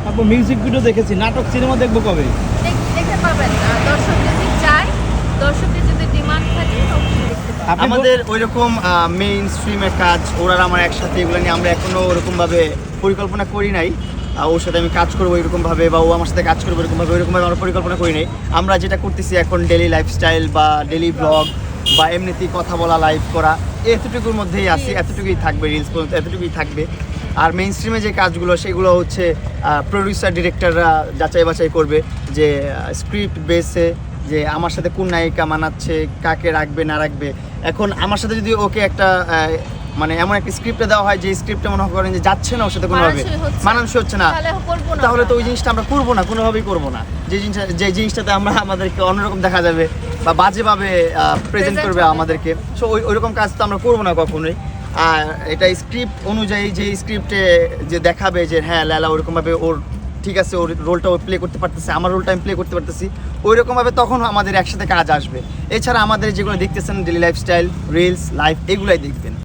তারপর music video দেখেছি, নাটক সিনেমা দেখবো কবে? দেখতে পাবেন, দর্শক যদি চায়, দর্শকের যদি ডিমান্ড থাকে অবশ্যই দেখতে পাবেন। আমাদের ওইরকম মেইন স্ট্রিমের কাজ ওরা আমার একসাথে, এগুলো নিয়ে আমরা এখনো ওরকমভাবে পরিকল্পনা করি নাই। ওর সাথে আমি কাজ করবো এরকমভাবে, বা ও আমার সাথে কাজ করবো এরকমভাবে, ওইরকমভাবে আমরা পরিকল্পনা করি নাই। আমরা যেটা করতেছি এখন ডেলি লাইফস্টাইল বা ডেলি ব্লগ বা এমনিতেই কথা বলা, লাইভ করা, এতটুকুর মধ্যেই আছি, এতটুকুই থাকবে, রিলস পর্যন্ত এতটুকুই থাকবে। আর মেইন স্ট্রিমে যে কাজগুলো সেগুলো হচ্ছে প্রডিউসার ডিরেক্টররা যাচাই বাছাই করবে যে স্ক্রিপ্ট বেসে যে আমার সাথে কোন নায়িকা মানাচ্ছে, কাকে রাখবে না রাখবে। এখন আমার সাথে যদি ওকে একটা মানে এমন একটা স্ক্রিপ্টে দেওয়া হয় যে স্ক্রিপ্টে মনে করেন যে যাচ্ছে না ওর সাথে কোনোভাবে, মানানসই হচ্ছে না, তাহলে তো ওই জিনিসটা আমরা করবো না, কোনোভাবেই করবো না। যে জিনিসটাতে আমরা আমাদেরকে অন্যরকম দেখা যাবে বা বাজেভাবে প্রেজেন্ট করবে আমাদেরকে, সো ওইরকম কাজ তো আমরা করবো না কখনোই। আর এটা স্ক্রিপ্ট অনুযায়ী যে স্ক্রিপ্টে যে দেখাবে যে হ্যাঁ লালা ওরকমভাবে ওর ঠিক আছে, ওর রোলটা ও প্লে করতে পারতেছে, আমার রোলটা আমি প্লে করতে পারতেছি, ওই রকমভাবে তখন আমাদের একসাথে কাজ আসবে। এছাড়া আমাদের যেগুলো দেখতেছেন ডেলি লাইফস্টাইল, রিলস, লাইফ, এগুলাই দেখবেন।